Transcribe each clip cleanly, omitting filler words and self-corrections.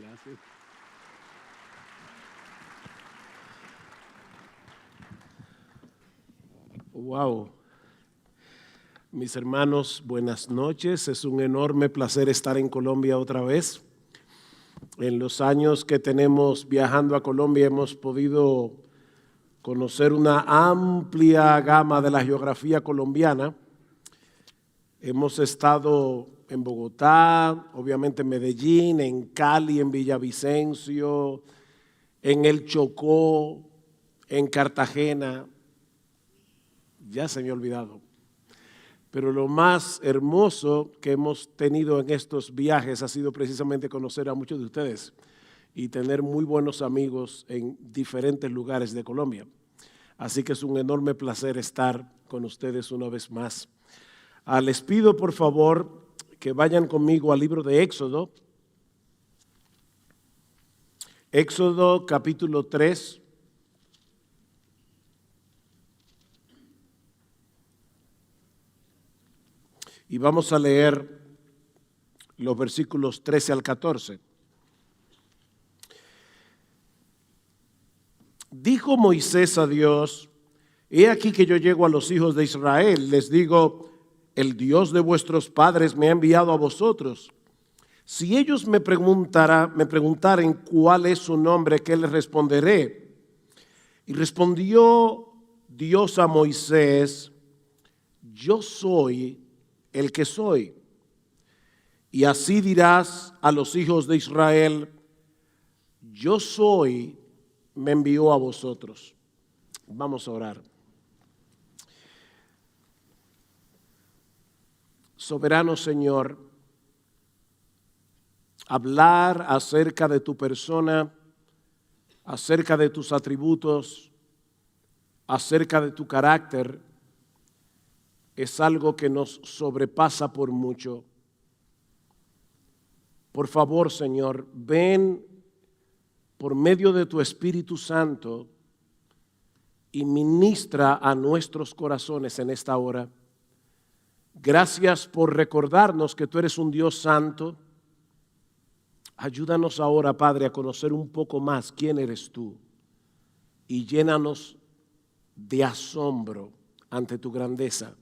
Gracias. Wow. Mis hermanos, buenas noches. Es un enorme placer estar en Colombia otra vez. En los años que tenemos viajando a Colombia hemos podido conocer una amplia gama de la geografía colombiana. Hemos estado en Bogotá, obviamente en Medellín, en Cali, en Villavicencio, en el Chocó, en Cartagena. Ya se me ha olvidado. Pero lo más hermoso que hemos tenido en estos viajes ha sido precisamente conocer a muchos de ustedes y tener muy buenos amigos en diferentes lugares de Colombia. Así que es un enorme placer estar con ustedes una vez más. Les pido por favor que vayan conmigo al libro de Éxodo. Éxodo capítulo 3. Y vamos a leer los versículos 13 al 14. Dijo Moisés a Dios: he aquí que yo llego a los hijos de Israel, les digo, el Dios de vuestros padres me ha enviado a vosotros. Si ellos me preguntaren cuál es su nombre, ¿qué les responderé? Y respondió Dios a Moisés: yo soy el que soy. Y así dirás a los hijos de Israel: yo soy, me envió a vosotros. Vamos a orar. Soberano Señor, hablar acerca de tu persona, acerca de tus atributos, acerca de tu carácter, es algo que nos sobrepasa por mucho. Por favor, Señor, ven por medio de tu Espíritu Santo y ministra a nuestros corazones en esta hora. Gracias por recordarnos que tú eres un Dios santo. Ayúdanos ahora, Padre, a conocer un poco más quién eres tú y llénanos de asombro ante tu grandeza,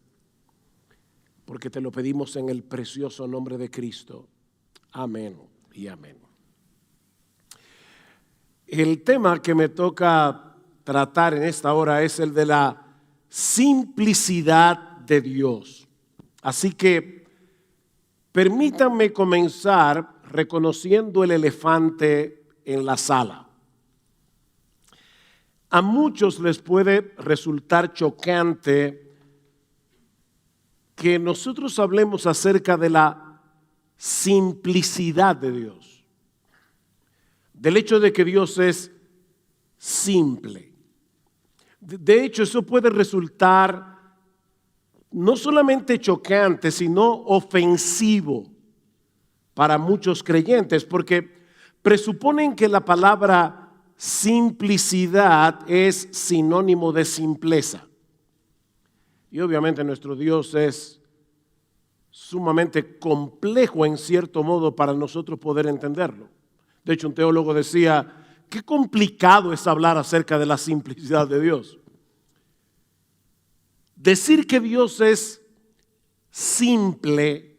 porque te lo pedimos en el precioso nombre de Cristo. Amén y amén. El tema que me toca tratar en esta hora es el de la simplicidad de Dios. Así que permítanme comenzar reconociendo el elefante en la sala. A muchos les puede resultar chocante que nosotros hablemos acerca de la simplicidad de Dios, del hecho de que Dios es simple. De hecho, eso puede resultar no solamente chocante, sino ofensivo para muchos creyentes, porque presuponen que la palabra simplicidad es sinónimo de simpleza. Y obviamente nuestro Dios es sumamente complejo en cierto modo para nosotros poder entenderlo. De hecho, un teólogo decía, qué complicado es hablar acerca de la simplicidad de Dios. Decir que Dios es simple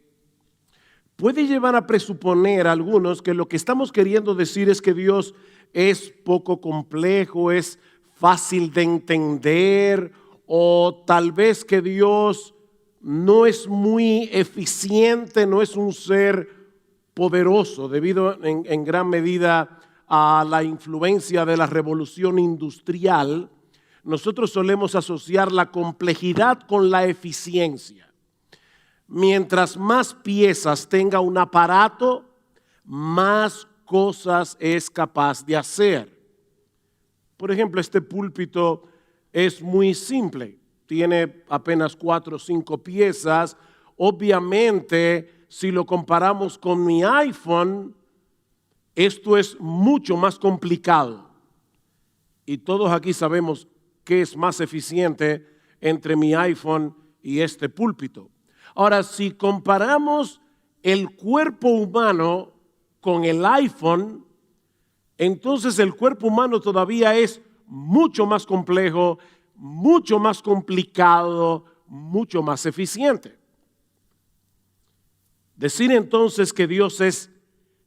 puede llevar a presuponer a algunos que lo que estamos queriendo decir es que Dios es poco complejo, es fácil de entender, o tal vez que Dios no es muy eficiente, no es un ser poderoso, debido en gran medida a la influencia de la revolución industrial. Nosotros solemos asociar la complejidad con la eficiencia. Mientras más piezas tenga un aparato, más cosas es capaz de hacer. Por ejemplo, este púlpito es muy simple, tiene apenas 4 o 5 piezas. Obviamente, si lo comparamos con mi iPhone, esto es mucho más complicado. Y todos aquí sabemos qué es más eficiente entre mi iPhone y este púlpito. Ahora, si comparamos el cuerpo humano con el iPhone, entonces el cuerpo humano todavía es mucho más complejo, mucho más complicado, mucho más eficiente. Decir entonces que Dios es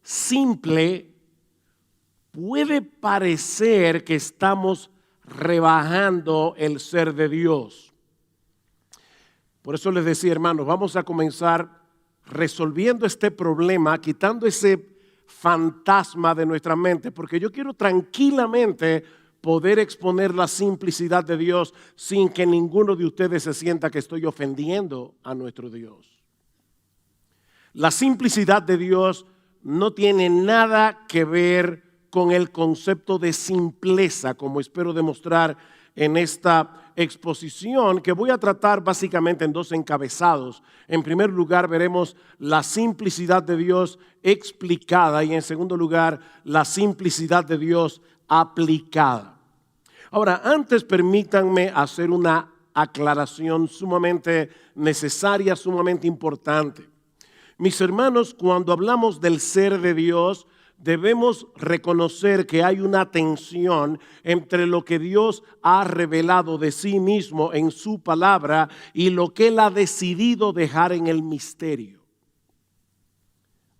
simple puede parecer que estamos rebajando el ser de Dios. Por eso les decía, hermanos, vamos a comenzar resolviendo este problema, quitando ese fantasma de nuestra mente, porque yo quiero tranquilamente poder exponer la simplicidad de Dios sin que ninguno de ustedes se sienta que estoy ofendiendo a nuestro Dios. La simplicidad de Dios no tiene nada que ver con el concepto de simpleza, como espero demostrar en esta exposición, que voy a tratar básicamente en dos encabezados. En primer lugar, veremos la simplicidad de Dios explicada y en segundo lugar, la simplicidad de Dios aplicada. Ahora, antes permítanme hacer una aclaración sumamente necesaria, sumamente importante. Mis hermanos, cuando hablamos del ser de Dios, debemos reconocer que hay una tensión entre lo que Dios ha revelado de sí mismo en su palabra y lo que Él ha decidido dejar en el misterio.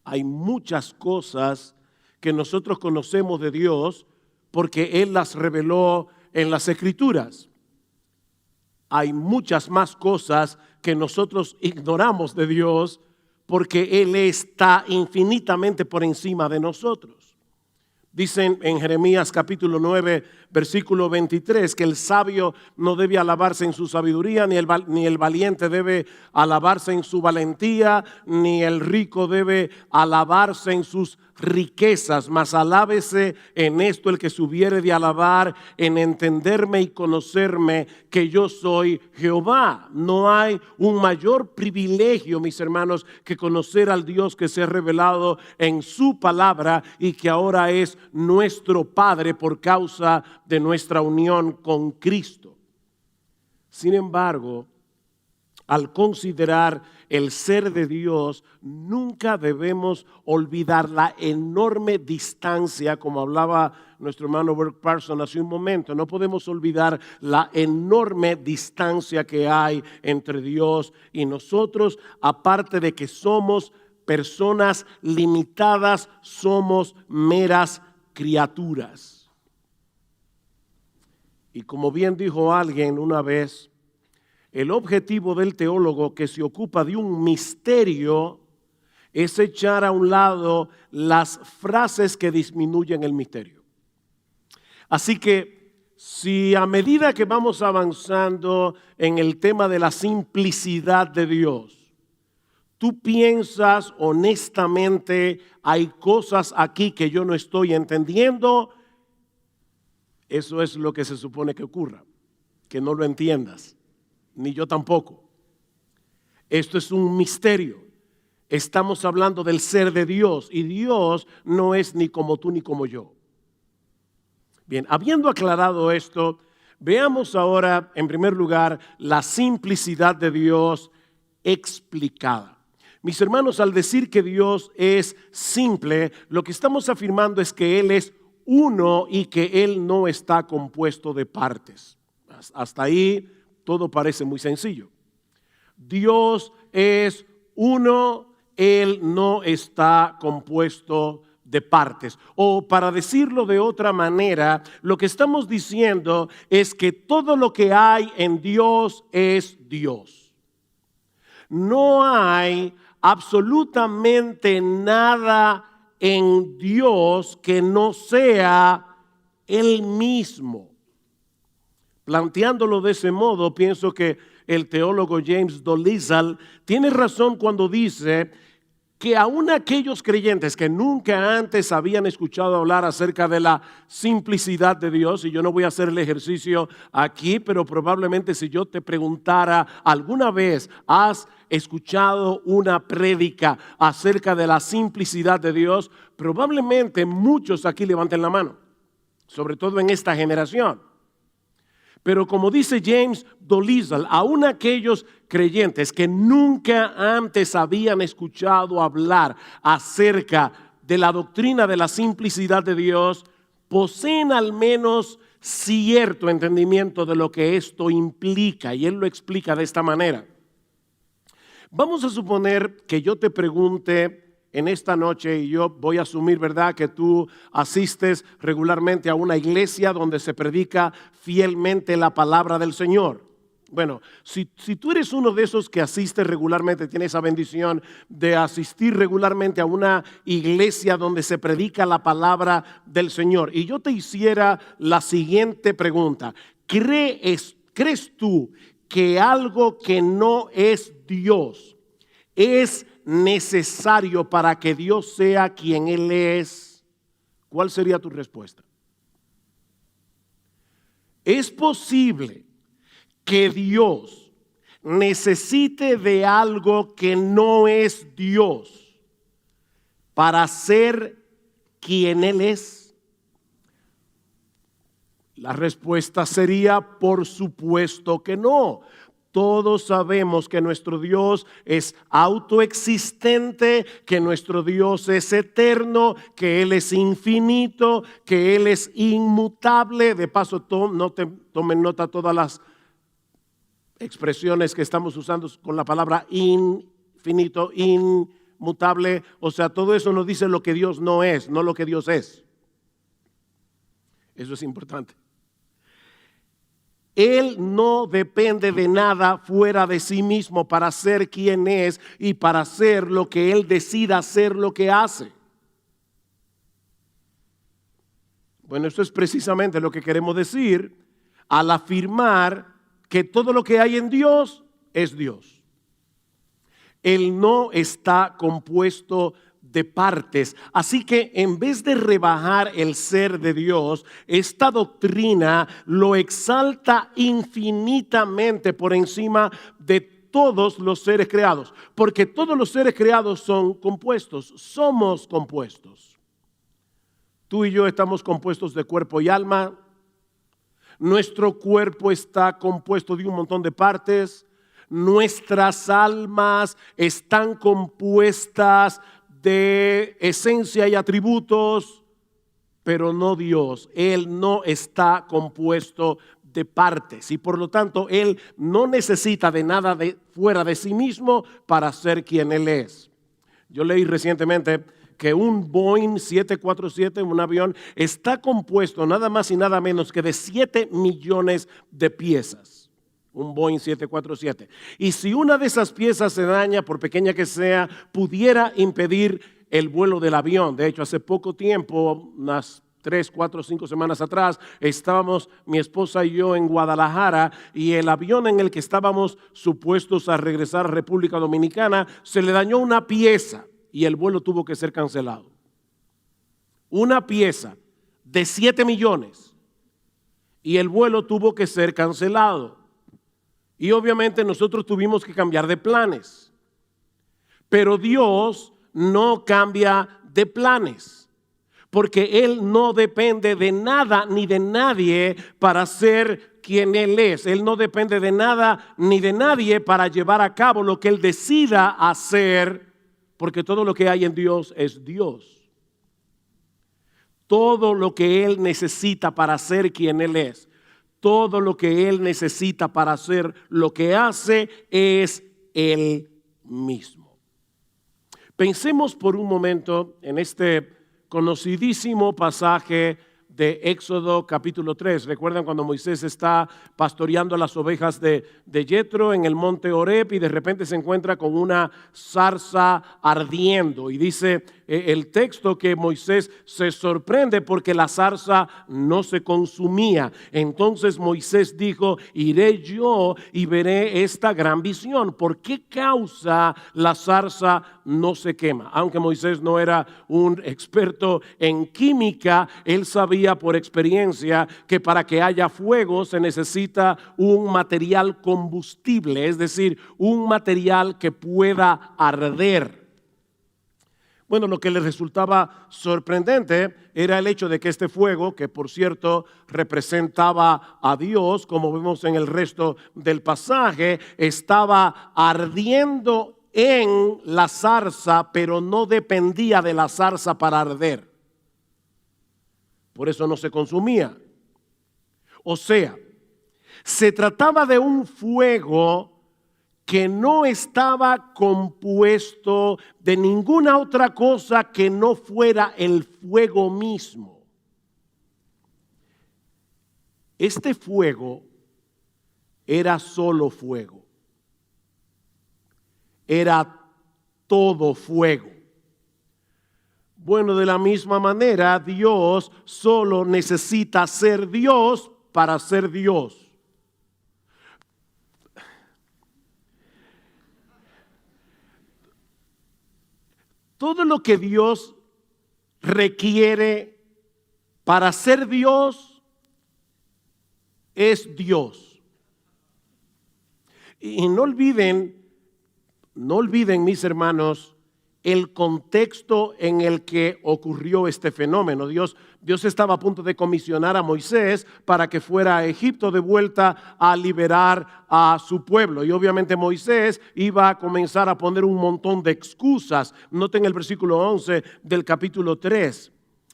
Hay muchas cosas que nosotros conocemos de Dios porque Él las reveló en las Escrituras. Hay muchas más cosas que nosotros ignoramos de Dios porque Él está infinitamente por encima de nosotros. Dicen en Jeremías capítulo 9, versículo 23, que el sabio no debe alabarse en su sabiduría, ni el valiente debe alabarse en su valentía, ni el rico debe alabarse en sus riquezas, mas alábese en esto el que se hubiere de alabar, en entenderme y conocerme que yo soy Jehová. No hay un mayor privilegio, mis hermanos, que conocer al Dios que se ha revelado en su palabra y que ahora es nuestro Padre por causa de nuestra unión con Cristo. Sin embargo, al considerar el ser de Dios, nunca debemos olvidar la enorme distancia, como hablaba nuestro hermano Burk Parson hace un momento. No podemos olvidar la enorme distancia que hay entre Dios y nosotros, aparte de que somos personas limitadas, somos meras criaturas. Y como bien dijo alguien una vez, el objetivo del teólogo que se ocupa de un misterio es echar a un lado las frases que disminuyen el misterio. Así que si a medida que vamos avanzando en el tema de la simplicidad de Dios, tú piensas honestamente, hay cosas aquí que yo no estoy entendiendo, eso es lo que se supone que ocurra, que no lo entiendas. Ni yo tampoco. Esto es un misterio. Estamos hablando del ser de Dios y Dios no es ni como tú ni como yo. Bien, habiendo aclarado esto, veamos ahora en primer lugar la simplicidad de Dios explicada. Mis hermanos, al decir que Dios es simple, lo que estamos afirmando es que Él es uno y que Él no está compuesto de partes. Hasta ahí todo parece muy sencillo. Dios es uno, Él no está compuesto de partes. O para decirlo de otra manera, lo que estamos diciendo es que todo lo que hay en Dios es Dios. No hay absolutamente nada en Dios que no sea Él mismo. Planteándolo de ese modo, pienso que el teólogo James Dolezal tiene razón cuando dice que aún aquellos creyentes que nunca antes habían escuchado hablar acerca de la simplicidad de Dios, y yo no voy a hacer el ejercicio aquí, pero probablemente si yo te preguntara alguna vez, ¿has escuchado una prédica acerca de la simplicidad de Dios? Probablemente muchos aquí levanten la mano, sobre todo en esta generación. Pero como dice James Dolezal, aún aquellos creyentes que nunca antes habían escuchado hablar acerca de la doctrina de la simplicidad de Dios, poseen al menos cierto entendimiento de lo que esto implica, y él lo explica de esta manera. Vamos a suponer que yo te pregunte en esta noche, y yo voy a asumir, ¿verdad?, que tú asistes regularmente a una iglesia donde se predica fielmente la palabra del Señor. Bueno, si tú eres uno de esos que asiste regularmente, tiene esa bendición de asistir regularmente a una iglesia donde se predica la palabra del Señor, y yo te hiciera la siguiente pregunta: ¿crees tú que algo que no es Dios es necesario para que Dios sea quien Él es? ¿Cuál sería tu respuesta? ¿Es posible que Dios necesite de algo que no es Dios para ser quien Él es? La respuesta sería: por supuesto que no. Todos sabemos que nuestro Dios es autoexistente, que nuestro Dios es eterno, que Él es infinito, que Él es inmutable. De paso, tomen nota todas las expresiones que estamos usando con la palabra infinito, inmutable. O sea, todo eso nos dice lo que Dios no es, no lo que Dios es. Eso es importante. Él no depende de nada fuera de sí mismo para ser quien es y para hacer lo que Él decida hacer, lo que hace. Bueno, esto es precisamente lo que queremos decir al afirmar que todo lo que hay en Dios es Dios. Él no está compuesto de partes. Así que en vez de rebajar el ser de Dios, esta doctrina lo exalta infinitamente por encima de todos los seres creados, porque todos los seres creados son compuestos, somos compuestos. Tú y yo estamos compuestos de cuerpo y alma. Nuestro cuerpo está compuesto de un montón de partes. Nuestras almas están compuestas de esencia y atributos, pero no Dios. Él no está compuesto de partes y por lo tanto Él no necesita de nada fuera de sí mismo para ser quien Él es. Yo leí recientemente que un Boeing 747, un avión, está compuesto nada más y nada menos que de 7 millones de piezas. Un Boeing 747. Y si una de esas piezas se daña, por pequeña que sea, pudiera impedir el vuelo del avión. De hecho, hace poco tiempo, unas 3, 4, 5 semanas atrás, estábamos mi esposa y yo en Guadalajara, y el avión en el que estábamos supuestos a regresar a República Dominicana se le dañó una pieza y el vuelo tuvo que ser cancelado. Una pieza de 7 millones y el vuelo tuvo que ser cancelado. Y obviamente nosotros tuvimos que cambiar de planes. Pero Dios no cambia de planes, porque Él no depende de nada ni de nadie para ser quien Él es. Él no depende de nada ni de nadie para llevar a cabo lo que Él decida hacer, porque todo lo que hay en Dios es Dios. Todo lo que Él necesita para ser quien Él es, todo lo que Él necesita para hacer lo que hace es Él mismo. Pensemos por un momento en este conocidísimo pasaje de Éxodo capítulo 3. ¿Recuerdan cuando Moisés está pastoreando las ovejas de Yetro en el monte Horeb y de repente se encuentra con una zarza ardiendo? Y dice el texto que Moisés se sorprende porque la zarza no se consumía. Entonces Moisés dijo: iré yo y veré esta gran visión. ¿Por qué causa la zarza no se quema? Aunque Moisés no era un experto en química, él sabía por experiencia que para que haya fuego se necesita un material combustible, es decir, un material que pueda arder. Bueno, lo que le resultaba sorprendente era el hecho de que este fuego, que por cierto representaba a Dios, como vemos en el resto del pasaje, estaba ardiendo en la zarza, pero no dependía de la zarza para arder. por eso no se consumía. O sea, se trataba de un fuego que no estaba compuesto de ninguna otra cosa que no fuera el fuego mismo. Este fuego era solo fuego. Era todo fuego. Bueno, de la misma manera, Dios solo necesita ser Dios para ser Dios. Todo lo que Dios requiere para ser Dios es Dios. Y no olviden, mis hermanos, el contexto en el que ocurrió este fenómeno. Dios estaba a punto de comisionar a Moisés para que fuera a Egipto de vuelta a liberar a su pueblo. Y obviamente Moisés iba a comenzar a poner un montón de excusas. Noten el versículo 11 del capítulo 3.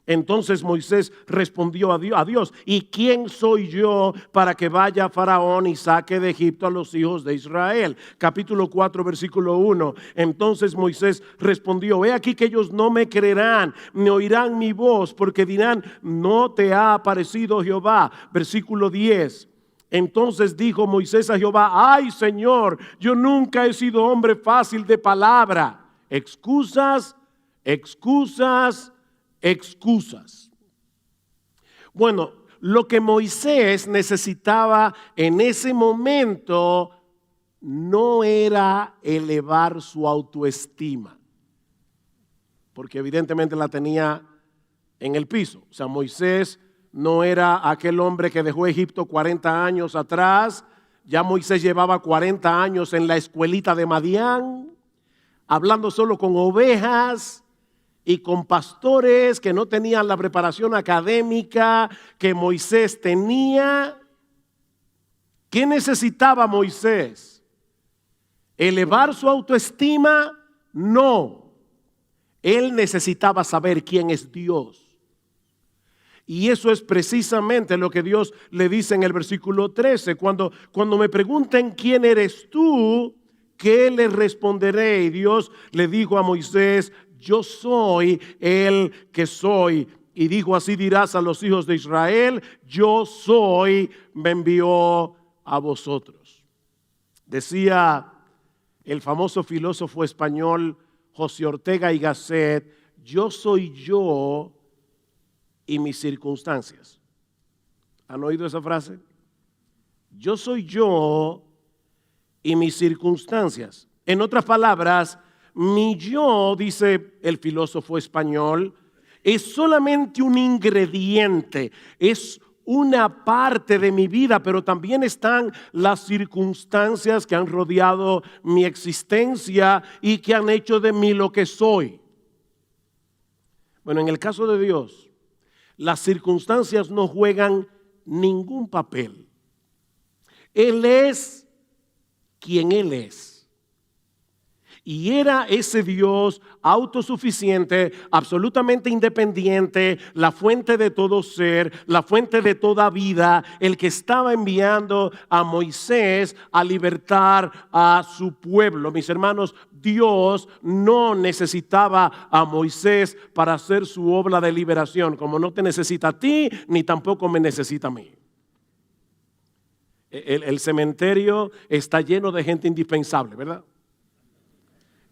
Entonces Moisés respondió a Dios, ¿y quién soy yo para que vaya Faraón y saque de Egipto a los hijos de Israel? Capítulo 4, versículo 1. Entonces Moisés respondió, he aquí que ellos no me creerán, ni oirán mi voz, porque dirán, no te ha aparecido Jehová. Versículo 10. Entonces dijo Moisés a Jehová, ay Señor, yo nunca he sido hombre fácil de palabra. Excusas. Bueno, lo que Moisés necesitaba en ese momento no era elevar su autoestima, porque evidentemente la tenía en el piso. O sea, Moisés no era aquel hombre que dejó Egipto 40 años atrás. Ya Moisés llevaba 40 años en la escuelita de Madián, hablando solo con ovejas y con pastores que no tenían la preparación académica que Moisés tenía. ¿Qué necesitaba Moisés? ¿Elevar su autoestima? No. Él necesitaba saber quién es Dios. Y eso es precisamente lo que Dios le dice en el versículo 13. Cuando me pregunten quién eres tú, ¿qué les responderé? Y Dios le dijo a Moisés, yo soy el que soy. Y dijo, así dirás a los hijos de Israel, yo soy, me envió a vosotros. Decía el famoso filósofo español José Ortega y Gasset, yo soy yo y mis circunstancias. ¿Han oído esa frase? Yo soy yo y mis circunstancias. En otras palabras, mi yo, dice el filósofo español, es solamente un ingrediente, es una parte de mi vida, pero también están las circunstancias que han rodeado mi existencia y que han hecho de mí lo que soy. Bueno, en el caso de Dios, las circunstancias no juegan ningún papel. Él es quien Él es. Y era ese Dios autosuficiente, absolutamente independiente, la fuente de todo ser, la fuente de toda vida, el que estaba enviando a Moisés a libertar a su pueblo. Mis hermanos, Dios no necesitaba a Moisés para hacer su obra de liberación, como no te necesita a ti, ni tampoco me necesita a mí. El cementerio está lleno de gente indispensable, ¿verdad?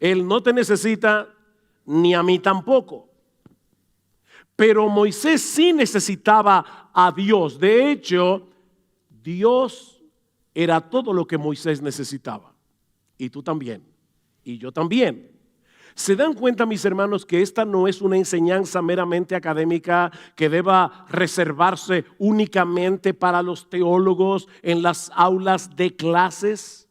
Él no te necesita, ni a mí tampoco. Pero Moisés sí necesitaba a Dios. De hecho, Dios era todo lo que Moisés necesitaba. Y tú también. Y yo también. ¿Se dan cuenta, mis hermanos, que esta no es una enseñanza meramente académica que deba reservarse únicamente para los teólogos en las aulas de clases?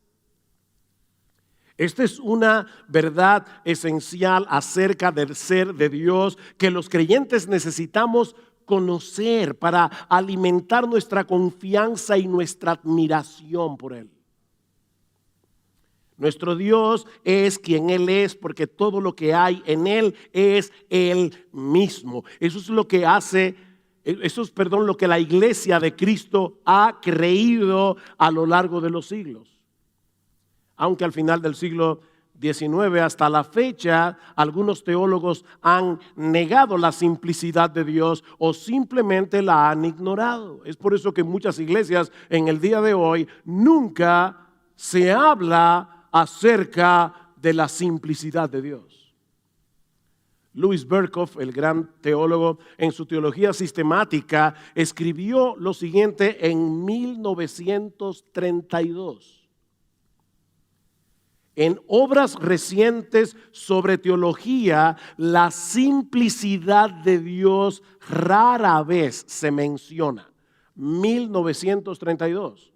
Esta es una verdad esencial acerca del ser de Dios que los creyentes necesitamos conocer para alimentar nuestra confianza y nuestra admiración por Él. Nuestro Dios es quien Él es porque todo lo que hay en Él es Él mismo. Eso es lo que hace Eso es, perdón, lo que la iglesia de Cristo ha creído a lo largo de los siglos. Aunque al final del siglo XIX hasta la fecha, algunos teólogos han negado la simplicidad de Dios o simplemente la han ignorado. Es por eso que en muchas iglesias en el día de hoy nunca se habla acerca de la simplicidad de Dios. Louis Berkhof, el gran teólogo, en su teología sistemática, escribió lo siguiente en 1932. En obras recientes sobre teología, la simplicidad de Dios rara vez se menciona. 1932.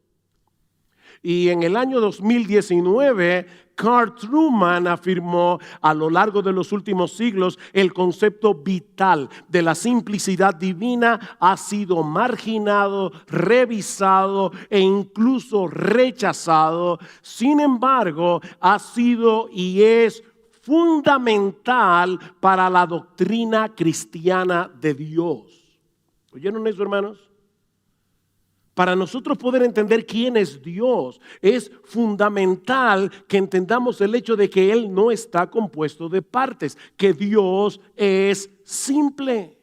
Y en el año 2019, Carl Trueman afirmó: a lo largo de los últimos siglos, el concepto vital de la simplicidad divina ha sido marginado, revisado e incluso rechazado. Sin embargo, ha sido y es fundamental para la doctrina cristiana de Dios. ¿Oyeron eso, hermanos? Para nosotros poder entender quién es Dios, es fundamental que entendamos el hecho de que Él no está compuesto de partes, que Dios es simple.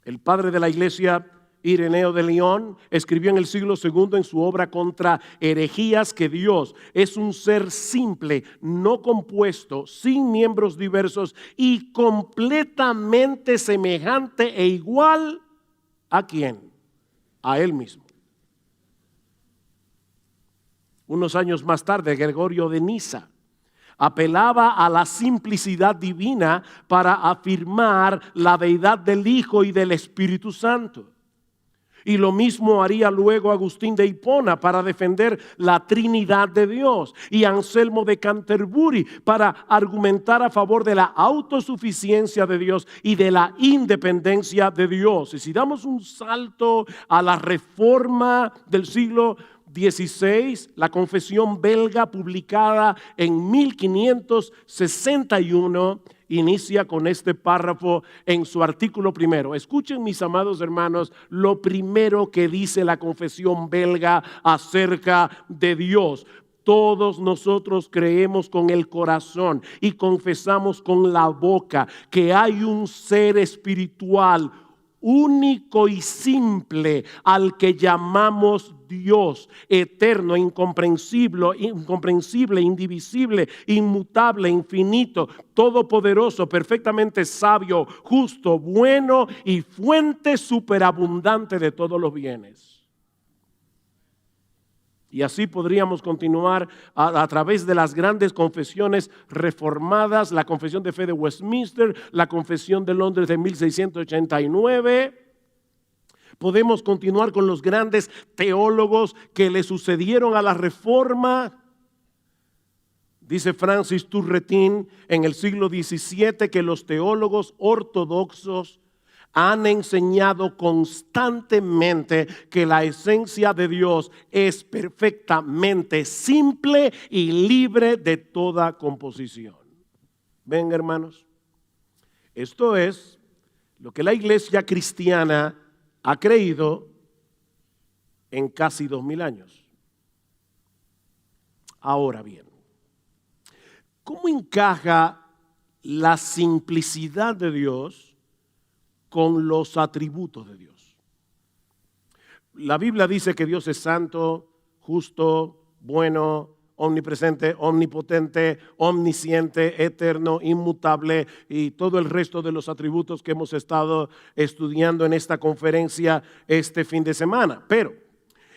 El padre de la iglesia, Ireneo de León, escribió en el siglo II en su obra Contra herejías que Dios es un ser simple, no compuesto, sin miembros diversos y completamente semejante e igual ¿a quién? A Él mismo. Unos años más tarde, Gregorio de Niza apelaba a la simplicidad divina para afirmar la deidad del Hijo y del Espíritu Santo. Y lo mismo haría luego Agustín de Hipona para defender la Trinidad de Dios, y Anselmo de Canterbury para argumentar a favor de la autosuficiencia de Dios y de la independencia de Dios. Y si damos un salto a la Reforma del siglo XVI, la Confesión belga, publicada en 1561, inicia con este párrafo en su artículo primero. Escuchen, mis amados hermanos, lo primero que dice la Confesión belga acerca de Dios. Todos nosotros creemos con el corazón y confesamos con la boca que hay un ser espiritual único y simple al que llamamos Dios, eterno, incomprensible, indivisible, inmutable, infinito, todopoderoso, perfectamente sabio, justo, bueno y fuente superabundante de todos los bienes. Y así podríamos continuar a través de las grandes confesiones reformadas, la Confesión de Fe de Westminster, la Confesión de Londres de 1689. Podemos continuar con los grandes teólogos que le sucedieron a la Reforma. Dice Francis Turretin en el siglo XVII que los teólogos ortodoxos han enseñado constantemente que la esencia de Dios es perfectamente simple y libre de toda composición. Ven, hermanos, esto es lo que la iglesia cristiana ha creído en casi 2000 años. Ahora bien, ¿cómo encaja la simplicidad de Dios con los atributos de Dios? La Biblia dice que Dios es santo, justo, bueno, omnipresente, omnipotente, omnisciente, eterno, inmutable y todo el resto de los atributos que hemos estado estudiando en esta conferencia este fin de semana. Pero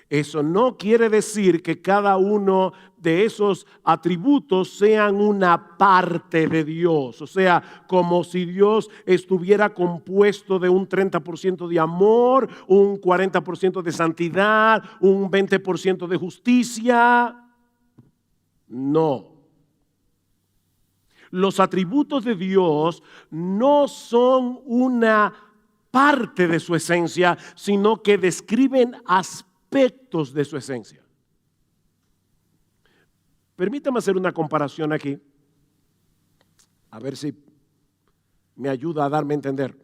eso no quiere decir que cada uno de esos atributos sean una parte de Dios. O sea, como si Dios estuviera compuesto de un 30% de amor, un 40% de santidad, un 20% de justicia. No. Los atributos de Dios no son una parte de su esencia, sino que describen aspectos de su esencia. Permítame hacer una comparación aquí, a ver si me ayuda a darme a entender.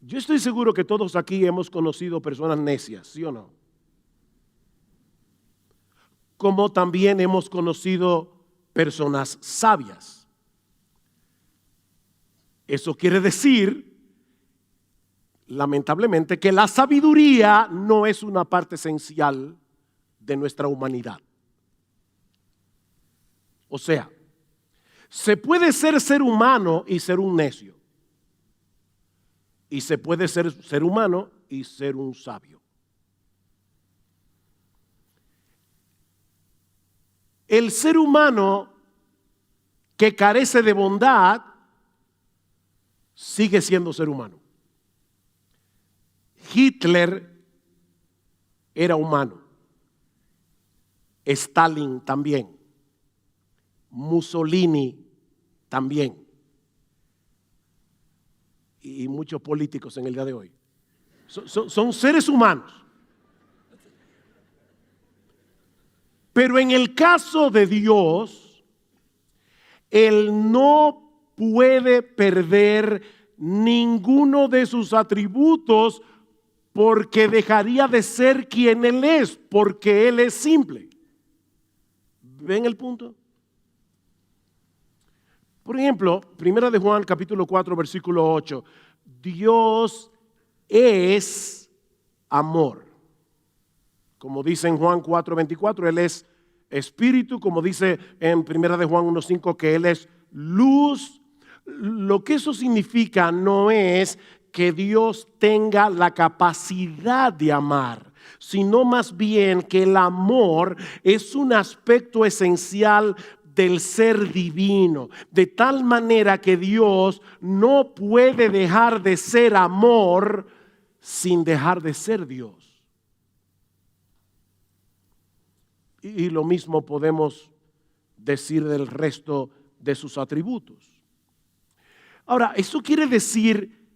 Yo estoy seguro que todos aquí hemos conocido personas necias, ¿sí o no? Como también hemos conocido personas sabias. Eso quiere decir, lamentablemente, que la sabiduría no es una parte esencial de nuestra humanidad. O sea, se puede ser humano y ser un necio. Y se puede ser humano y ser un sabio. El ser humano que carece de bondad sigue siendo ser humano. Hitler era humano. Stalin también. Mussolini también. Y muchos políticos en el día de hoy. Son seres humanos. Pero en el caso de Dios, Él no puede perder ninguno de sus atributos porque dejaría de ser quien Él es, porque Él es simple. ¿Ven el punto? Por ejemplo, 1 de Juan capítulo 4 versículo 8, Dios es amor. Como dice en Juan 4:24, Él es espíritu, como dice en 1 de Juan 1:5 que Él es luz. Lo que eso significa no es que Dios tenga la capacidad de amar, sino más bien que el amor es un aspecto esencial del ser divino, de tal manera que Dios no puede dejar de ser amor sin dejar de ser Dios. Y lo mismo podemos decir del resto de sus atributos. Ahora, eso quiere decir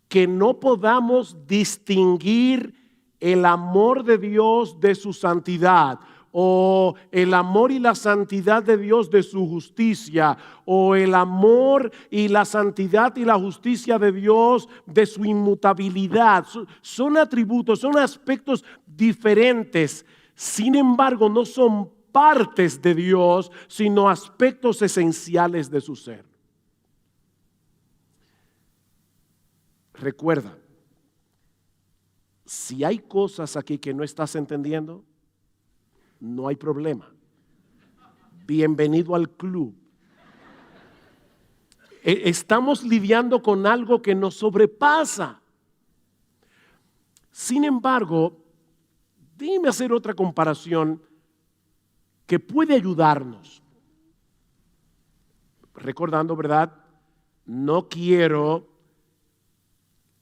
que no podamos distinguir el amor de Dios de su santidad, o el amor y la santidad de Dios de su justicia, o el amor y la santidad y la justicia de Dios de su inmutabilidad. Son atributos, son aspectos diferentes. Sin embargo, no son partes de Dios, sino aspectos esenciales de su ser. Recuerda, si hay cosas aquí que no estás entendiendo, no hay problema. Bienvenido al club. Estamos lidiando con algo que nos sobrepasa. Sin embargo, déjeme hacer otra comparación que puede ayudarnos. Recordando, ¿verdad? No quiero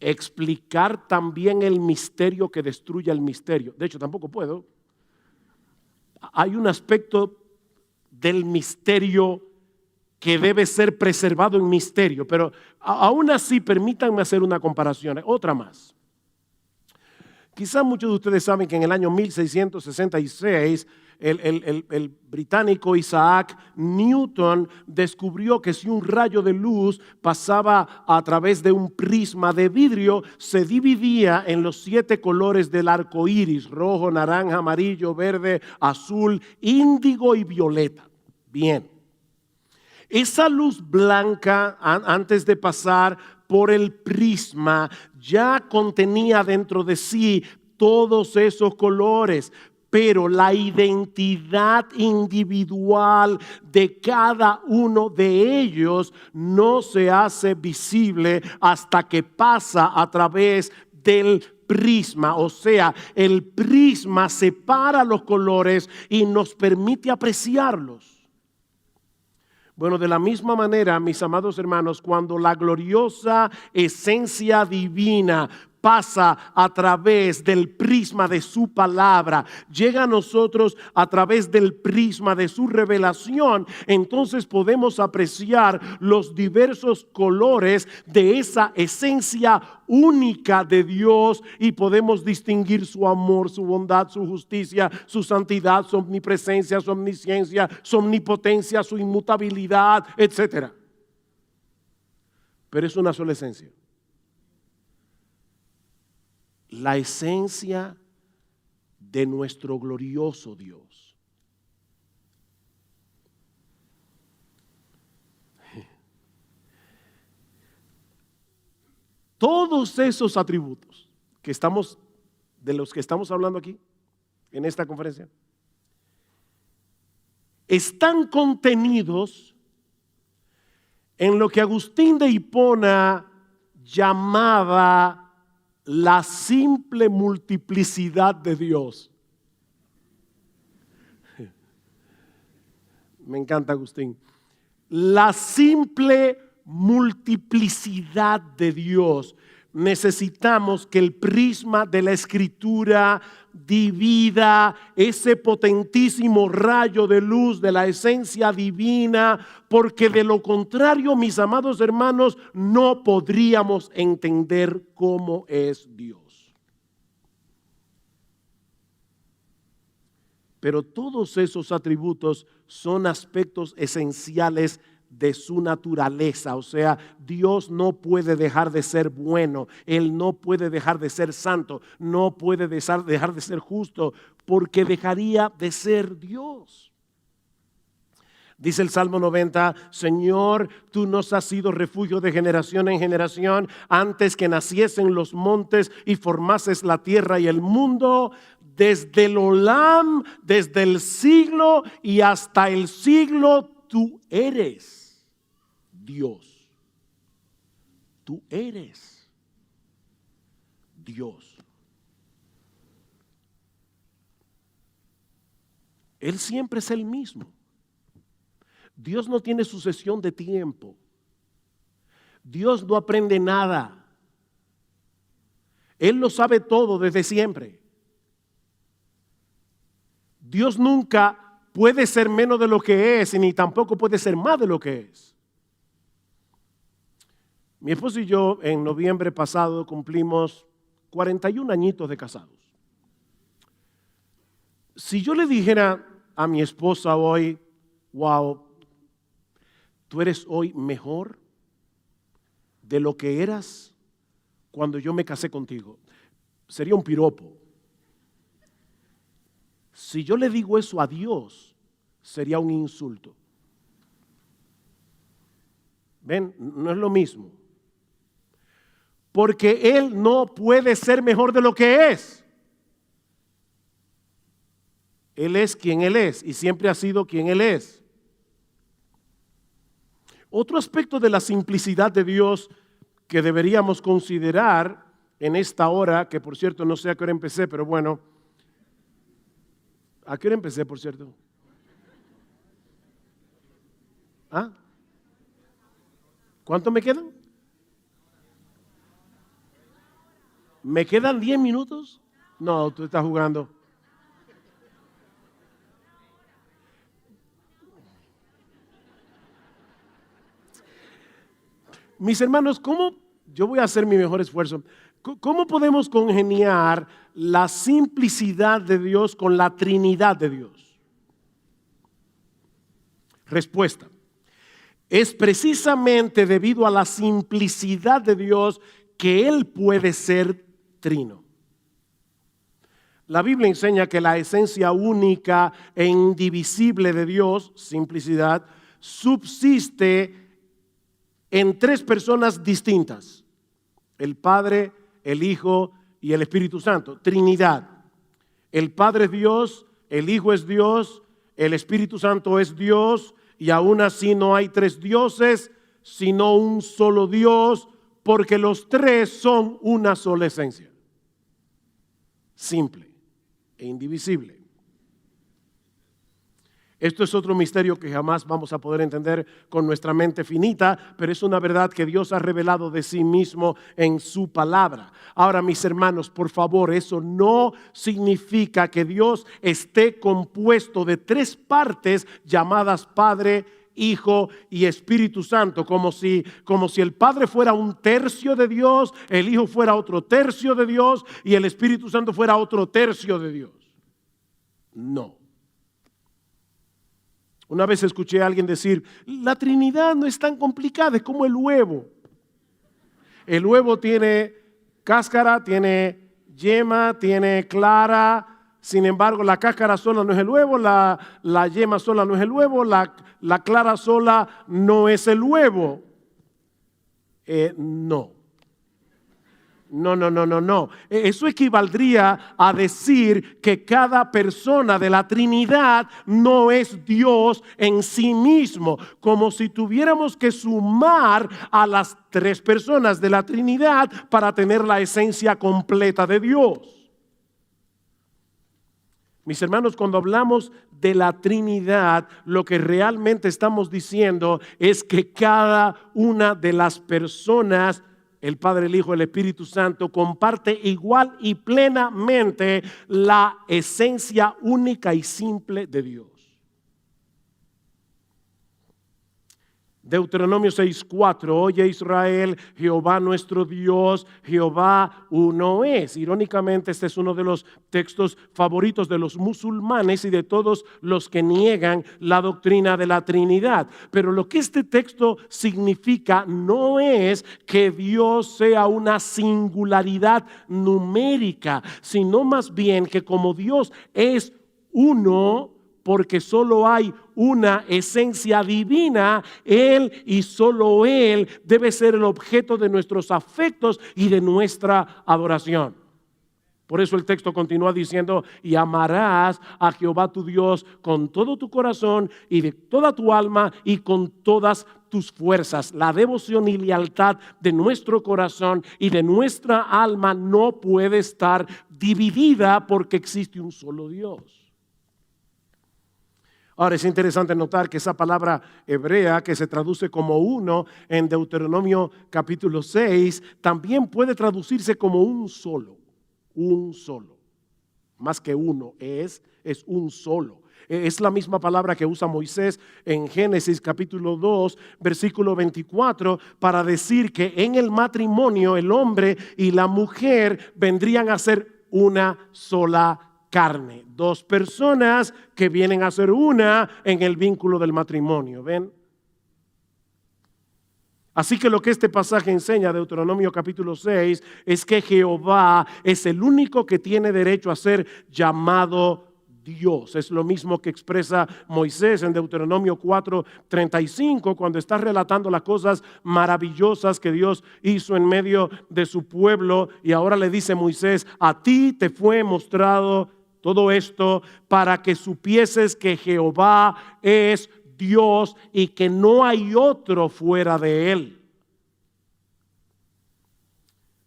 explicar también el misterio que destruye el misterio. De hecho, tampoco puedo. Hay un aspecto del misterio que debe ser preservado en misterio, pero aún así permítanme hacer una comparación, otra más. Quizás muchos de ustedes saben que en el año 1666 el británico Isaac Newton descubrió que si un rayo de luz pasaba a través de un prisma de vidrio, se dividía en los 7 colores del arco iris: rojo, naranja, amarillo, verde, azul, índigo y violeta. Bien, esa luz blanca, antes de pasar por el prisma, ya contenía dentro de sí todos esos colores. Pero la identidad individual de cada uno de ellos no se hace visible hasta que pasa a través del prisma. O sea, el prisma separa los colores y nos permite apreciarlos. Bueno, de la misma manera, mis amados hermanos, cuando la gloriosa esencia divina pasa a través del prisma de su palabra, llega a nosotros a través del prisma de su revelación, entonces podemos apreciar los diversos colores de esa esencia única de Dios y podemos distinguir su amor, su bondad, su justicia, su santidad, su omnipresencia, su omnisciencia, su omnipotencia, su inmutabilidad, etc. Pero es una sola esencia. la esencia de nuestro glorioso Dios. Todos esos atributos de los que estamos hablando aquí, en esta conferencia, están contenidos en lo que Agustín de Hipona llamaba la simple multiplicidad de Dios. Me encanta Agustín. La simple multiplicidad de Dios. Necesitamos que el prisma de la Escritura divida ese potentísimo rayo de luz de la esencia divina, porque de lo contrario, mis amados hermanos, no podríamos entender cómo es Dios. Pero todos esos atributos son aspectos esenciales de su naturaleza. O sea, Dios no puede dejar de ser bueno, Él no puede dejar de ser santo, no puede dejar de ser justo, porque dejaría de ser Dios. Dice el Salmo 90, Señor, tú nos has sido refugio de generación en generación, antes que naciesen los montes y formases la tierra y el mundo. Desde el Olam, desde el siglo y hasta el siglo, tú eres Dios. Tú eres Dios. Él siempre es el mismo. Dios no tiene sucesión de tiempo. Dios no aprende nada. Él lo sabe todo desde siempre. Dios nunca puede ser menos de lo que es, ni tampoco puede ser más de lo que es. Mi esposo y yo en noviembre pasado cumplimos 41 añitos de casados. Si yo le dijera a mi esposa hoy, wow, tú eres hoy mejor de lo que eras cuando yo me casé contigo, sería un piropo. Si yo le digo eso a Dios, sería un insulto. ¿Ven? No es lo mismo. Porque Él no puede ser mejor de lo que es. Él es quien Él es y siempre ha sido quien Él es. Otro aspecto de la simplicidad de Dios que deberíamos considerar en esta hora, que por cierto no sé a qué hora empecé, pero bueno, ¿a qué hora empecé, por cierto? ¿Ah? ¿Cuánto me quedan? ¿Me quedan 10 minutos? No, tú estás jugando. Mis hermanos, ¿cómo? Yo voy a hacer mi mejor esfuerzo. ¿Cómo podemos congeniar la simplicidad de Dios con la Trinidad de Dios? Respuesta. Es precisamente debido a la simplicidad de Dios que Él puede ser trino. La Biblia enseña que la esencia única e indivisible de Dios, simplicidad, subsiste en tres personas distintas: el Padre, el Hijo y el Espíritu Santo. Trinidad. El Padre es Dios, el Hijo es Dios, el Espíritu Santo es Dios, y aún así no hay tres dioses, sino un solo Dios, porque los tres son una sola esencia. Simple e indivisible. Esto es otro misterio que jamás vamos a poder entender con nuestra mente finita, pero es una verdad que Dios ha revelado de sí mismo en su palabra. Ahora, mis hermanos, por favor, eso no significa que Dios esté compuesto de tres partes llamadas Padre, Hijo y Espíritu Santo, como si el Padre fuera un tercio de Dios, el Hijo fuera otro tercio de Dios y el Espíritu Santo fuera otro tercio de Dios. No. Una vez escuché a alguien decir, la Trinidad no es tan complicada, es como el huevo. El huevo tiene cáscara, tiene yema, tiene clara. Sin embargo, la cáscara sola no es el huevo, la yema sola no es el huevo, la clara sola no es el huevo. No. No. Eso equivaldría a decir que cada persona de la Trinidad no es Dios en sí mismo, como si tuviéramos que sumar a las 3 personas de la Trinidad para tener la esencia completa de Dios. Mis hermanos, cuando hablamos de la Trinidad, lo que realmente estamos diciendo es que cada una de las personas, el Padre, el Hijo, el Espíritu Santo, comparte igual y plenamente la esencia única y simple de Dios. Deuteronomio 6:4, oye Israel, Jehová nuestro Dios, Jehová uno es. Irónicamente, este es uno de los textos favoritos de los musulmanes y de todos los que niegan la doctrina de la Trinidad. Pero lo que este texto significa no es que Dios sea una singularidad numérica, sino más bien que como Dios es uno, porque solo hay una esencia divina, Él y solo Él debe ser el objeto de nuestros afectos y de nuestra adoración. Por eso el texto continúa diciendo, y amarás a Jehová tu Dios con todo tu corazón y de toda tu alma y con todas tus fuerzas. La devoción y lealtad de nuestro corazón y de nuestra alma no puede estar dividida porque existe un solo Dios. Ahora es interesante notar que esa palabra hebrea que se traduce como uno en Deuteronomio capítulo 6 también puede traducirse como un solo, más que uno, es un solo. Es la misma palabra que usa Moisés en Génesis capítulo 2 versículo 24 para decir que en el matrimonio el hombre y la mujer vendrían a ser una sola carne, 2 personas que vienen a ser una en el vínculo del matrimonio, ¿ven? Así que lo que este pasaje enseña, Deuteronomio capítulo 6, es que Jehová es el único que tiene derecho a ser llamado Dios. Es lo mismo que expresa Moisés en Deuteronomio 4:35 cuando está relatando las cosas maravillosas que Dios hizo en medio de su pueblo, y ahora le dice Moisés, a ti te fue mostrado todo esto para que supieses que Jehová es Dios y que no hay otro fuera de Él.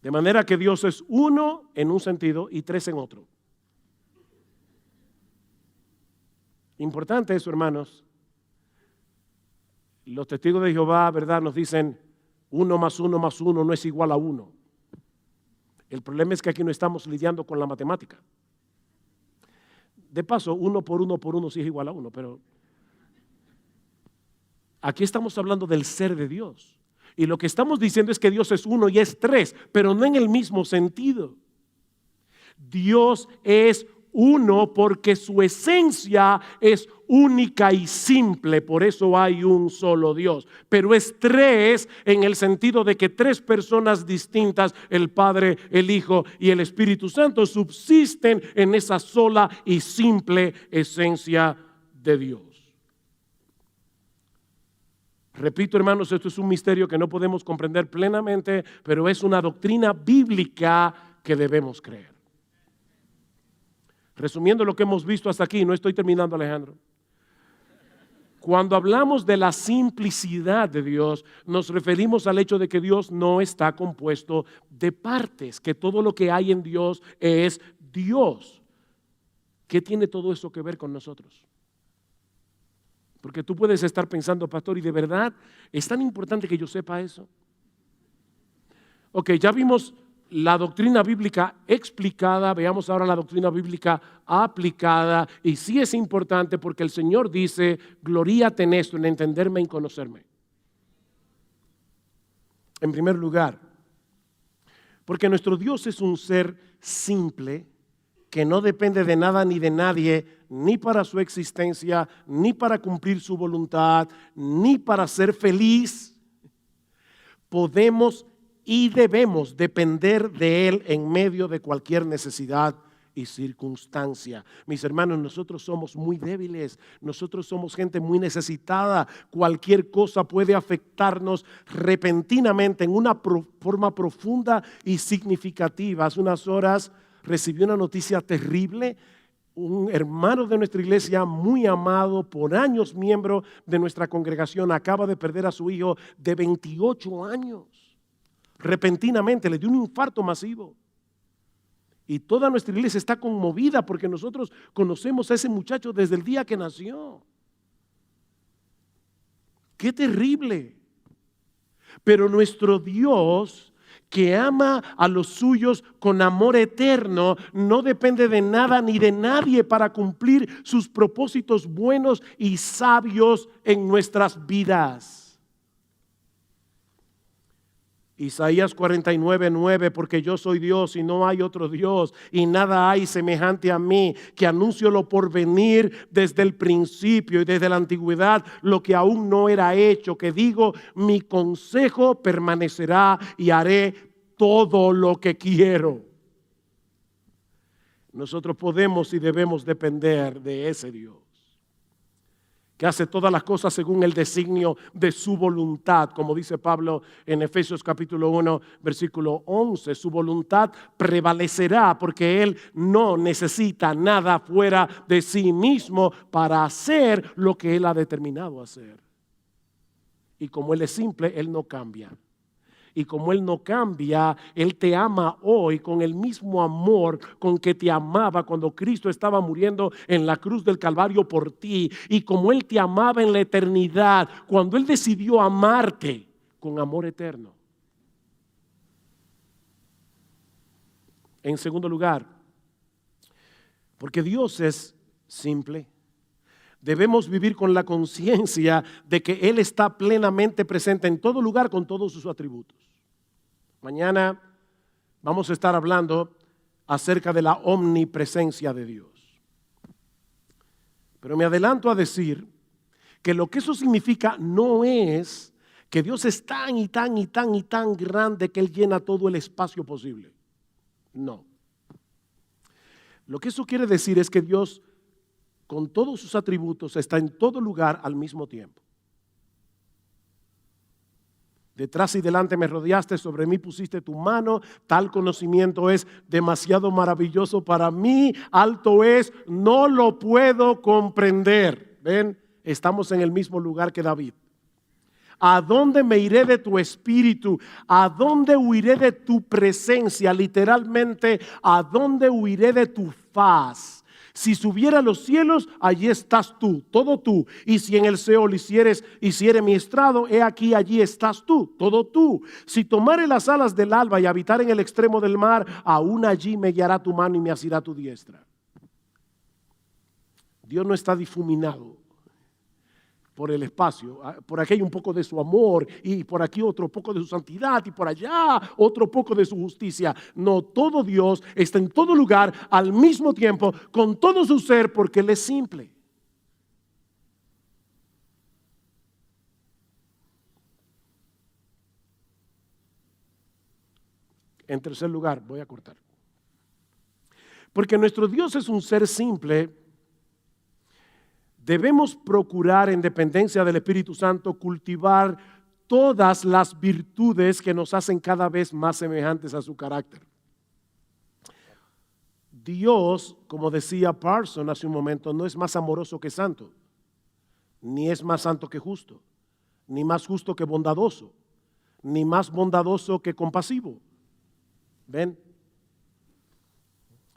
De manera que Dios es uno en un sentido y 3 en otro. Importante eso, hermanos. Los testigos de Jehová, ¿verdad?, nos dicen 1 más 1 más 1 no es igual a 1. El problema es que aquí no estamos lidiando con la matemática. De paso, 1 por 1 por 1 sí es igual a 1, pero aquí estamos hablando del ser de Dios. Y lo que estamos diciendo es que Dios es 1 y es 3, pero no en el mismo sentido. Dios es 1 porque su esencia es única y simple, por eso hay un solo Dios. Pero es 3 en el sentido de que 3 personas distintas, el Padre, el Hijo y el Espíritu Santo, subsisten en esa sola y simple esencia de Dios. Repito, hermanos, esto es un misterio que no podemos comprender plenamente, pero es una doctrina bíblica que debemos creer. Resumiendo lo que hemos visto hasta aquí, no estoy terminando, Alejandro. Cuando hablamos de la simplicidad de Dios, nos referimos al hecho de que Dios no está compuesto de partes, que todo lo que hay en Dios es Dios. ¿Qué tiene todo eso que ver con nosotros? Porque tú puedes estar pensando, pastor, ¿y de verdad es tan importante que yo sepa eso? Ok, ya vimos la doctrina bíblica explicada, veamos ahora la doctrina bíblica aplicada, y sí es importante porque el Señor dice, gloríate en esto, en entenderme y en conocerme. En primer lugar, porque nuestro Dios es un ser simple, que no depende de nada ni de nadie, ni para su existencia, ni para cumplir su voluntad, ni para ser feliz. Podemos y debemos depender de Él en medio de cualquier necesidad y circunstancia. Mis hermanos, nosotros somos muy débiles, nosotros somos gente muy necesitada. Cualquier cosa puede afectarnos repentinamente en una forma profunda y significativa. Hace unas horas recibí una noticia terrible. Un hermano de nuestra iglesia, muy amado, por años miembro de nuestra congregación, acaba de perder a su hijo de 28 años. Repentinamente le dio un infarto masivo. Y toda nuestra iglesia está conmovida porque nosotros conocemos a ese muchacho desde el día que nació. ¡Qué terrible! Pero nuestro Dios, que ama a los suyos con amor eterno, no depende de nada ni de nadie para cumplir sus propósitos buenos y sabios en nuestras vidas. Isaías 49:9, porque yo soy Dios y no hay otro Dios, y nada hay semejante a mí, que anuncio lo por venir desde el principio y desde la antigüedad, lo que aún no era hecho, que digo, mi consejo permanecerá y haré todo lo que quiero. Nosotros podemos y debemos depender de ese Dios, que hace todas las cosas según el designio de su voluntad, como dice Pablo en Efesios capítulo 1, versículo 11. Su voluntad prevalecerá porque Él no necesita nada fuera de sí mismo para hacer lo que Él ha determinado hacer. Y como Él es simple, Él no cambia. Y como Él no cambia, Él te ama hoy con el mismo amor con que te amaba cuando Cristo estaba muriendo en la cruz del Calvario por ti. Y como Él te amaba en la eternidad, cuando Él decidió amarte con amor eterno. En segundo lugar, porque Dios es simple, debemos vivir con la conciencia de que Él está plenamente presente en todo lugar con todos sus atributos. Mañana vamos a estar hablando acerca de la omnipresencia de Dios. Pero me adelanto a decir que lo que eso significa no es que Dios es tan y tan y tan y tan grande que Él llena todo el espacio posible. No. Lo que eso quiere decir es que Dios, con todos sus atributos, está en todo lugar al mismo tiempo. Detrás y delante me rodeaste, sobre mí pusiste tu mano, tal conocimiento es demasiado maravilloso para mí, alto es, no lo puedo comprender. ¿Ven? Estamos en el mismo lugar que David. ¿A dónde me iré de tu espíritu? ¿A dónde huiré de tu presencia? Literalmente, ¿a dónde huiré de tu faz? Si subiera a los cielos, allí estás tú, todo tú. Y si en el Seol hiciere mi estrado, he aquí, allí estás tú, todo tú. Si tomare las alas del alba y habitar en el extremo del mar, aún allí me guiará tu mano y me asirá tu diestra. Dios no está difuminado por el espacio. Por aquí hay un poco de su amor y por aquí otro poco de su santidad y por allá otro poco de su justicia. No, todo Dios está en todo lugar al mismo tiempo con todo su ser porque Él es simple. En tercer lugar, voy a cortar. Porque nuestro Dios es un ser simple, debemos procurar, en dependencia del Espíritu Santo, cultivar todas las virtudes que nos hacen cada vez más semejantes a su carácter. Dios, como decía Parson hace un momento, no es más amoroso que santo, ni es más santo que justo, ni más justo que bondadoso, ni más bondadoso que compasivo. ¿Ven?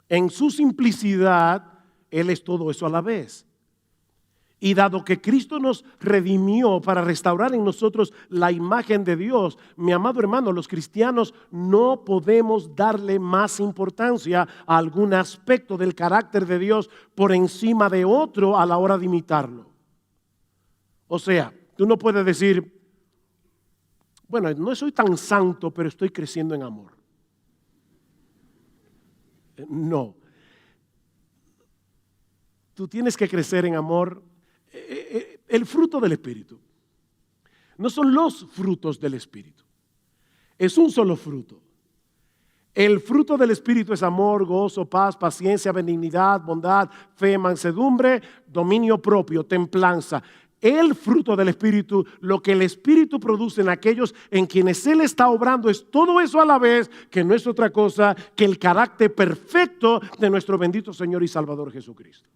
En su simplicidad, Él es todo eso a la vez. Y dado que Cristo nos redimió para restaurar en nosotros la imagen de Dios, mi amado hermano, los cristianos no podemos darle más importancia a algún aspecto del carácter de Dios por encima de otro a la hora de imitarlo. O sea, tú no puedes decir, bueno, no soy tan santo, pero estoy creciendo en amor. No. Tú tienes que crecer en amor. El fruto del Espíritu no son los frutos del Espíritu. es un solo fruto. El fruto del Espíritu es amor, gozo, paz, paciencia, benignidad, bondad, fe, mansedumbre, dominio propio, templanza. El fruto del Espíritu, lo que el Espíritu produce en aquellos en quienes Él está obrando, es todo eso a la vez, que no es otra cosa que el carácter perfecto de nuestro bendito Señor y Salvador Jesucristo.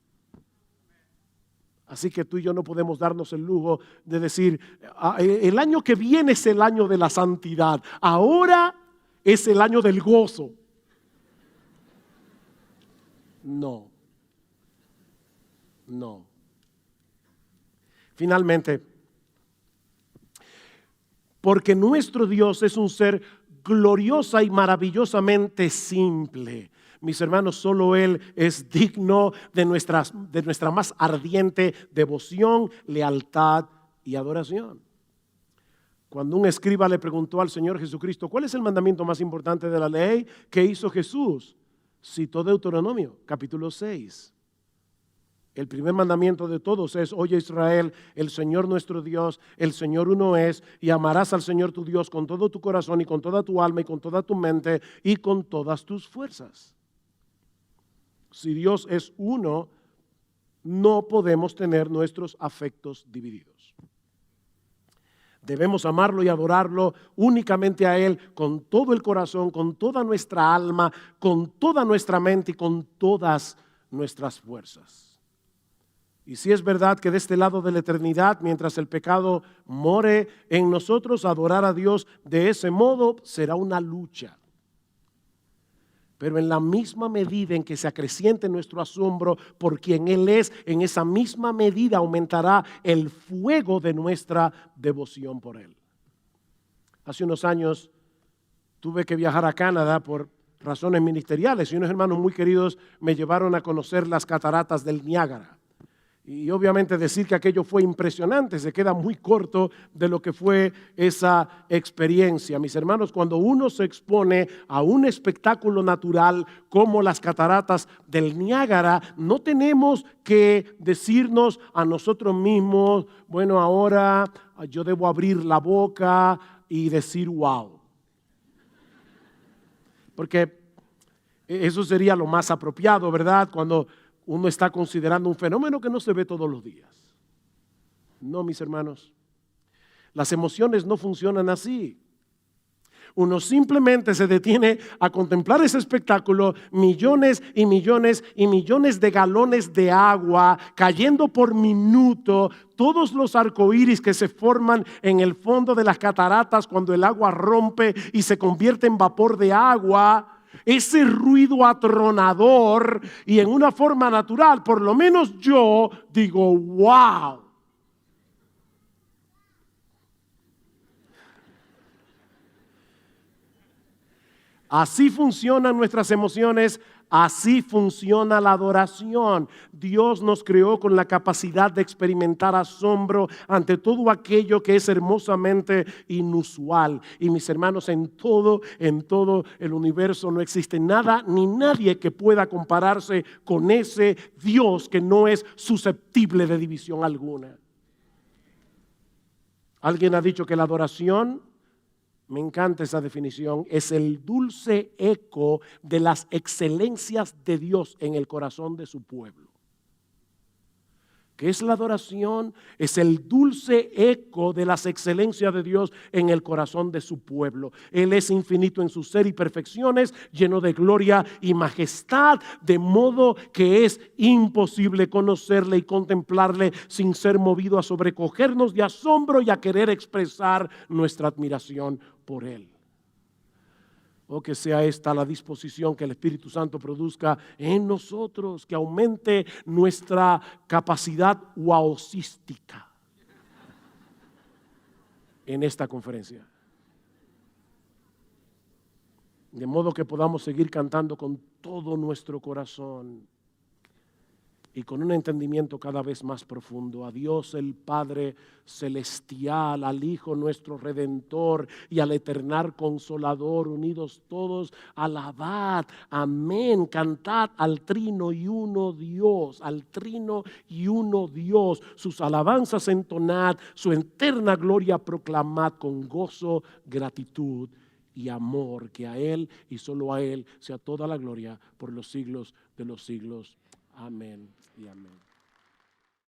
Así que tú y yo no podemos darnos el lujo de decir, el año que viene es el año de la santidad, ahora es el año del gozo. No. Finalmente, porque nuestro Dios es un ser gloriosa y maravillosamente simple. Mis hermanos, solo Él es digno de nuestra más ardiente devoción, lealtad y adoración. Cuando un escriba le preguntó al Señor Jesucristo, ¿cuál es el mandamiento más importante de la ley? ¿Qué hizo Jesús? Citó Deuteronomio, capítulo 6. El primer mandamiento de todos es: oye Israel, el Señor nuestro Dios, el Señor uno es, y amarás al Señor tu Dios con todo tu corazón y con toda tu alma y con toda tu mente y con todas tus fuerzas. Si Dios es uno, no podemos tener nuestros afectos divididos. Debemos amarlo y adorarlo únicamente a Él con todo el corazón, con toda nuestra alma, con toda nuestra mente y con todas nuestras fuerzas. Y si es verdad que de este lado de la eternidad, mientras el pecado more en nosotros, adorar a Dios de ese modo será una lucha. Pero en la misma medida en que se acreciente nuestro asombro por quien Él es, en esa misma medida aumentará el fuego de nuestra devoción por Él. Hace unos años tuve que viajar a Canadá por razones ministeriales y unos hermanos muy queridos me llevaron a conocer las cataratas del Niágara. Y obviamente decir que aquello fue impresionante se queda muy corto de lo que fue esa experiencia. Mis hermanos, cuando uno se expone a un espectáculo natural como las cataratas del Niágara, no tenemos que decirnos a nosotros mismos, bueno, ahora yo debo abrir la boca y decir wow. Porque eso sería lo más apropiado, ¿verdad? Cuando uno está considerando un fenómeno que no se ve todos los días. No, mis hermanos, las emociones no funcionan así. Uno simplemente se detiene a contemplar ese espectáculo, millones y millones y millones de galones de agua cayendo por minuto, todos los arcoíris que se forman en el fondo de las cataratas cuando el agua rompe y se convierte en vapor de agua. Ese ruido atronador y en una forma natural, por lo menos yo digo, wow. Así funcionan nuestras emociones, así funciona la adoración. Dios nos creó con la capacidad de experimentar asombro ante todo aquello que es hermosamente inusual. Y mis hermanos, en todo el universo no existe nada ni nadie que pueda compararse con ese Dios que no es susceptible de división alguna. Alguien ha dicho que la adoración, me encanta esa definición, es el dulce eco de las excelencias de Dios en el corazón de su pueblo. ¿Qué es la adoración? Es el dulce eco de las excelencias de Dios en el corazón de su pueblo. Él es infinito en su ser y perfecciones, lleno de gloria y majestad, de modo que es imposible conocerle y contemplarle sin ser movido a sobrecogernos de asombro y a querer expresar nuestra admiración por Él. O que sea esta la disposición que el Espíritu Santo produzca en nosotros, que aumente nuestra capacidad wowística en esta conferencia. De modo que podamos seguir cantando con todo nuestro corazón y con un entendimiento cada vez más profundo a Dios el Padre Celestial, al Hijo nuestro Redentor y al Eterno Consolador, unidos todos, alabad, amén, cantad al Trino y Uno Dios, sus alabanzas entonad, su eterna gloria proclamad con gozo, gratitud y amor, que a Él y solo a Él sea toda la gloria por los siglos de los siglos. Amén y amén.